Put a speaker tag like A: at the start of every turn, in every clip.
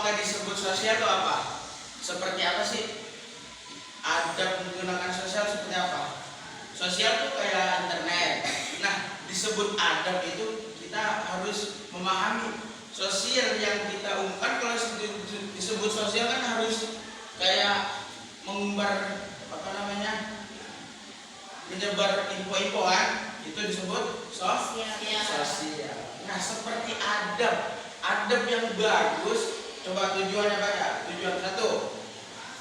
A: apakah disebut sosial atau apa? Seperti apa sih? Adab menggunakan sosial seperti apa? Sosial tuh kayak internet. Nah, disebut adab itu kita harus memahami sosial yang kita umumkan. Kalau disebut sosial kan harus kayak mengumbar apa namanya, menyebar info-infoan, itu disebut sosial. Nah, seperti adab yang bagus, coba tujuannya baca. Tujuan 1,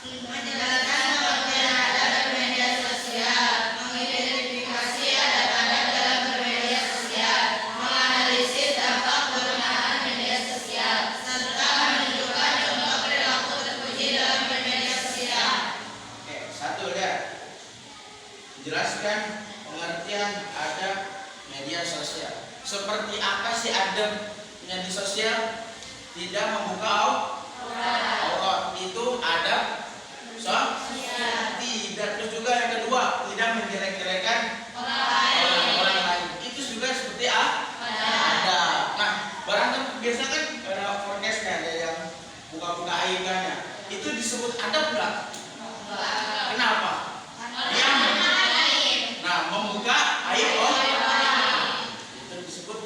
B: menjelaskan pengertian adab bermedia sosial, mengidentifikasi adab-adab dalam bermedia sosial, menganalisis dampak penggunaan media sosial, serta menunjukkan contoh perilaku terpuji dalam bermedia sosial.
A: Oke, 1 lihat. Jelaskan pengertian adab media sosial. Seperti apa sih adabnya di sosial? Tidak membuka aurat. Itu adab sosial. Tidak. Terus juga yang kedua, tidak menjelek-jelekan orang lain. Itu juga seperti adab. Nah, barangkali biasa kan ada forecastnya, ada yang buka-buka aibnya. Itu disebut adab nggak? Kenapa? Nah, membuka aib itu disebut,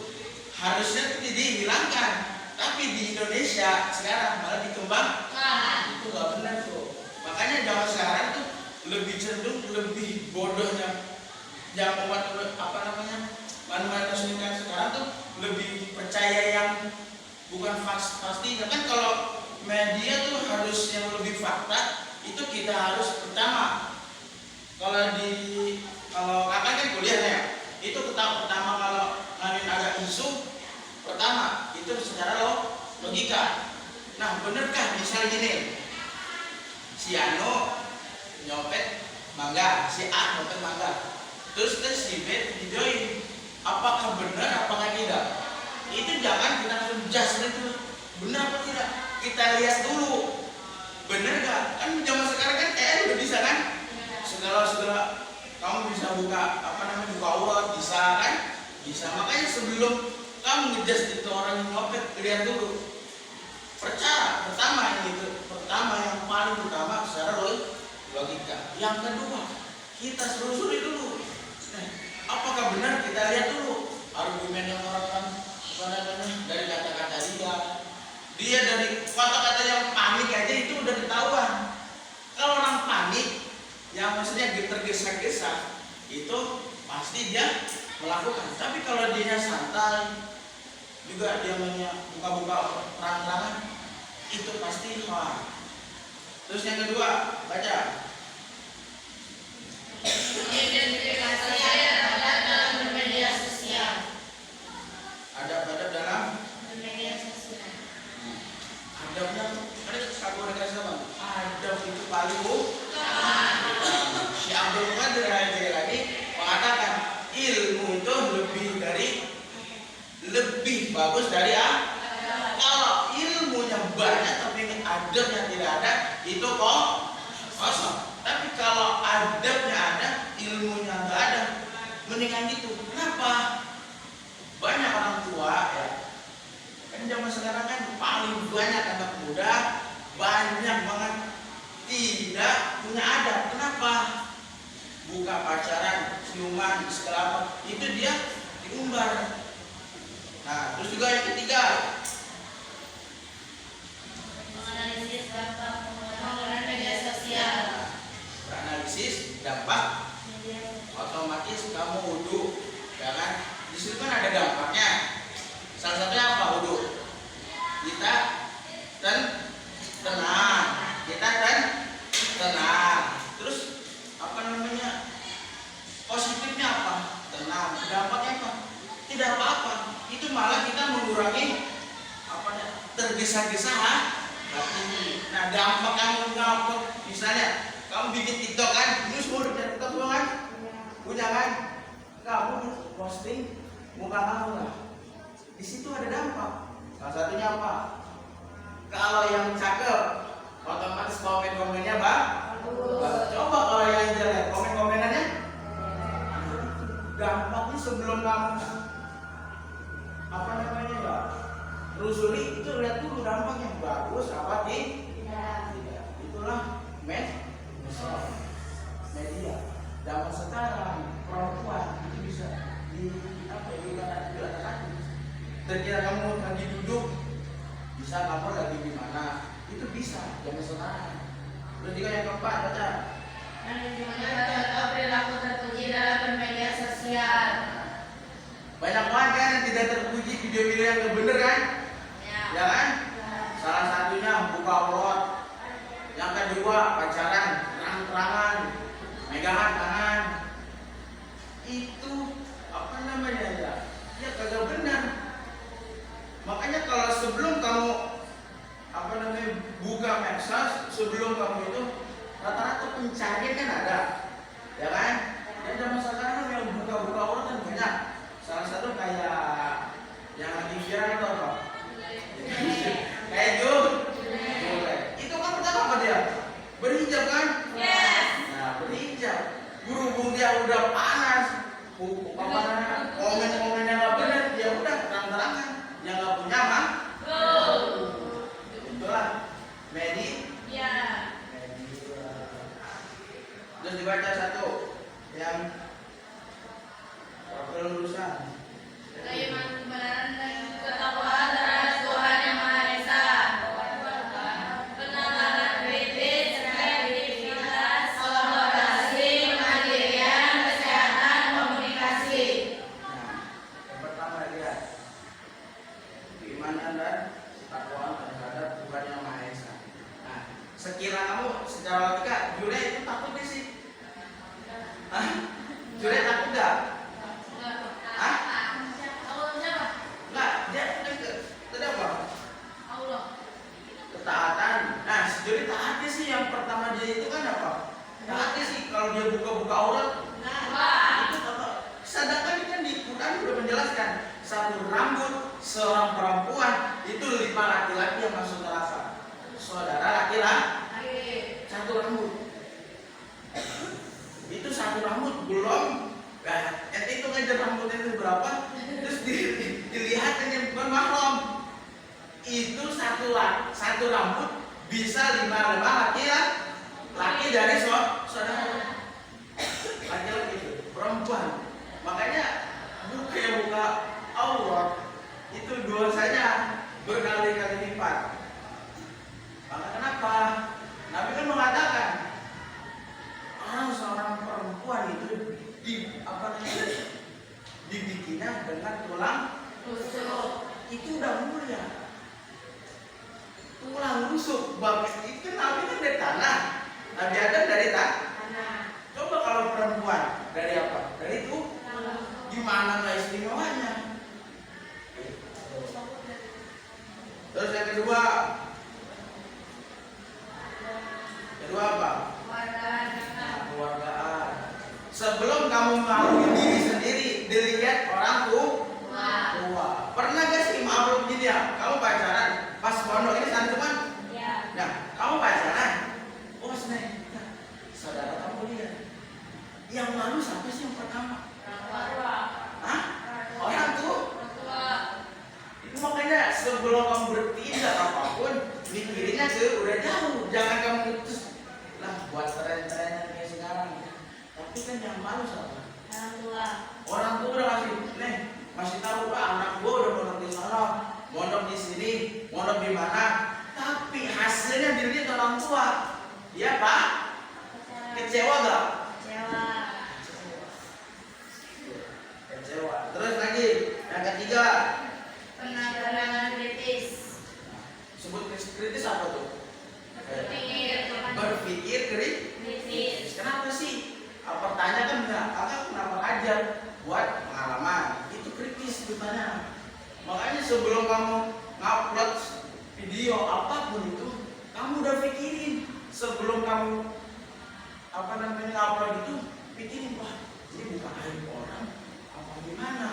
A: harusnya tidak dihilangkan, tapi di Indonesia sekarang malah dikembangkan. Itu nggak benar tuh. Makanya zaman sekarang tuh lebih cenderung, lebih bodohnya yang umat manusia sekarang tuh lebih percaya yang bukan pasti. Kan kalau media tuh harus yang lebih fakta. Itu kita harus pertama, kalau kakak kan kuliah ya, itu pertama kalau ada isu pertama itu secara logika. Nah, benarkah misalnya gini, si Ano nyopet mangga, si A nyopet mangga, terus si B videoin, apakah benar apakah tidak? Itu jangan kita langsung judge itu benar apa tidak, kita lihat dulu benar gak. Kan zaman sekarang kan udah bisa kan, segala kamu bisa buka buka aurat, bisa kan, bisa. Makanya sebelum kamu ngejudge itu orang yang nyopet, lihat dulu. Pertama yang paling utama secara logika. Yang kedua, kita selusuri dulu. Nah, apakah benar, kita lihat dulu argumen yang orang dari kata-kata dia dari kata-kata yang panik aja itu udah ketahuan. Kalau orang panik, yang maksudnya tergesa-gesa, itu pasti dia melakukan. Tapi kalau dia santai, juga dia buka-buka terang-terangan, itu pasti hoax. Terus yang kedua, baca.
B: Identifikasi adab dalam bermedia sosial.
A: Adab-adab dalam
B: Bermedia sosial.
A: adabnya, ada aku kasih apa? Adab itu paling si Abdul Qadir lagi mengatakan ilmu itu lebih bagus dari kalau ilmunya banyak tapi adabnya tidak ada, itu kosong. Tapi kalau adabnya ada, ilmunya nggak ada, mendingan gitu. Kenapa? Banyak orang tua ya, kan zaman sekarang kan paling banyak anak muda, banyak banget tidak punya adab. Kenapa? Buka pacaran, ciuman, segala itu dia diumbar. Nah, terus juga yang ketiga,
B: Menganalisis dampak penggunaan media sosial.
A: beranalisis dampak. Otomatis kamu wudhu, ya kan? Di situ kan ada dampaknya. Salah satunya apa? Wudhu. Kita tenang. Terus positifnya apa? Tenang. Dampaknya apa? Tidak apa-apa. Itu malah kita mengurangi tergesa-gesa hati. Nah, dampak kamu ngupload, misalnya kamu bikin TikTok kan, ini semua udah TikTok semua kan? Punya kan? Kamu posting muka kamu lah. Di situ ada dampak. Salah satunya apa? Kalau yang cakep, otomatis komen-komennya coba kalau yang jelek, komen-komenannya dampaknya sebelum kamu telusuri itu lihat dulu dampaknya bagus apa bisa zaman sekarang. Terus juga yang keempat baca.
B: Menunjukkan contoh perilaku terpuji dalam bermedia sosial.
A: Banyak banget kan yang tidak terpuji, video-video yang gak bener kan? Ya kan? Salah satunya buka aurat. Yang kedua pacaran terang-terangan, megangan tangan. Itu apa namanya ya? Ya kagak benar. Makanya kalau sebelum kamu apa namanya buka medsos, sebelum kamu itu rata-rata pencarian kan ada, ya kan? Dan zaman sekarang yang buka-buka aurat kan banyak. Salah satu kayak yang lagi viral itu apa? Kayak Jule. Itu kan pertama apa dia? Berhijab kan? Nah berhijab. Berhubung dia udah panas, apa namanya? Komen-komen yang nggak benar, dia udah terang-terangan. Yang nggak punya mah? Itulah media. Terus dibaca satu yang kelulusan.
B: Keimanan kebenaran dan ketakwaan terhadap Tuhan Yang Maha Esa. Penanggalan kritis, kreativitas, kolaborasi, kemandirian, kesehatan, komunikasi.
A: Nah, yang pertama dia keimanan dan ketakwaan terhadap Tuhan Yang Maha Esa. Nah, sekira kamu secara logika, Jule itu takut gak sih? Hah? Jule takut gak? Hah? Enggak, dia tadi apa? Ketaatan. Nah, sejauh taatnya sih yang pertama dia itu kan apa? Taatnya sih kalau dia buka-buka aurat. Itu apa? Sedangkan kan di Quran sudah menjelaskan satu rambut seorang perempuan itu 5 laki-laki yang masuk neraka. Saudara laki-laki satu rambut. Itu satu rambut belum. Nah, itu aja rambutnya itu berapa? Terus dilihat yang bukan mahram. Itu satu rambut bisa 5 laki dari saudara. Laki-laki itu perempuan. Makanya buka aurat itu dosanya berkali-kali lipat. Maka kenapa? Nabi kan mengatakan seorang perempuan itu dibikinnya dengan tulang rusuk. Itu udah mulia. Tulang rusuk, bagus itu Nabi kan dari tanah. Nabi Adam dari tanah. Coba kalau perempuan dari apa? Dari itu. Gimana nggak istimewanya? Terus yang kedua apa? Keluargaan. Sebelum kamu mengakui diri sendiri, dilihat orang tua. Pernah gak sih malu gini ya? Kamu pacaran, pas pondok ini santuman. Nah, kamu pacaran, bos nih, saudara kamu lihat. Yang malu siapa sih yang pertama? Hah? Orang tua. Itu makanya sebelum kamu bertindak apapun, mikirinnya udah jauh. Jangan kamu terus lah buat tren-tren kayak sekarang. Tapi kan yang malu siapa? Orang tua udah masih tahu anak gua udah mondok di sana, mondok di sini, mondok di mana. Tapi hasilnya dilihat orang tua. Iya Pak? Kecewa gak? Kecewa. Terus lagi yang ketiga.
B: Penanggalan kritis.
A: Sebut kritis apa tuh?
B: Berpikir
A: kritis. Kenapa sih? Pertanyaan kan kakak kenapa aja buat pengalaman? Itu kritis ditanya. Makanya sebelum kamu ngupload video apapun itu, kamu udah pikirin. Sebelum kamu ngupload itu, pikirin wah ini bukan aib orang apa gimana?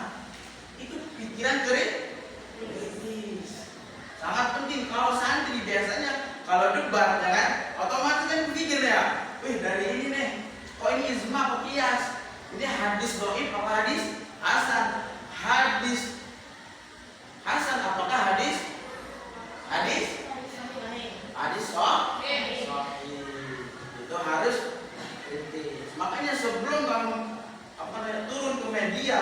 A: Itu pikiran kritis. Sangat penting. Kalau santri biasanya kalau debat ya kan, otomatis kan pikir ya, wih dari ini nih, kok ini ijma apa qiyas? Ini hadis dhaif apa hadis hasan? Hadis hasan apakah hadis sahih? Itu harus kritis. Makanya sebelum kamu turun ke media,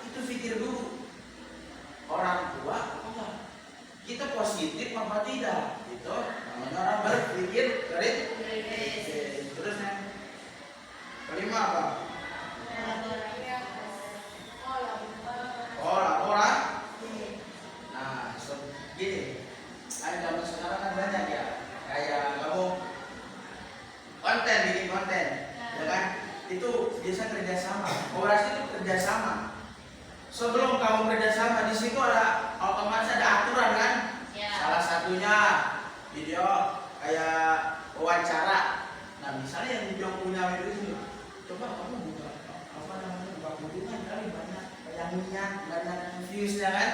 A: itu pikir dulu orang tua apa enggak? Kita positif apa tidak? Itu namanya orang apa? Oh, laporan. Nah, gini. Kan zaman sekarang kan banyak ya. Kayak kamu bikin konten, ya kan? Itu biasa kerjasama. Kolaborasi itu kerjasama. Sebelum kamu kerjasama di situ ada otomatis ada aturan kan?
B: Ya.
A: Salah satunya video kayak wawancara. Nah, misalnya yang punya itu, coba kamu buka apa namanya buka hubungan kali banyak yang minyak, banyak views ya kan?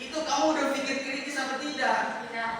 A: Itu kamu udah pikir kritis apa tidak?
B: Tidak.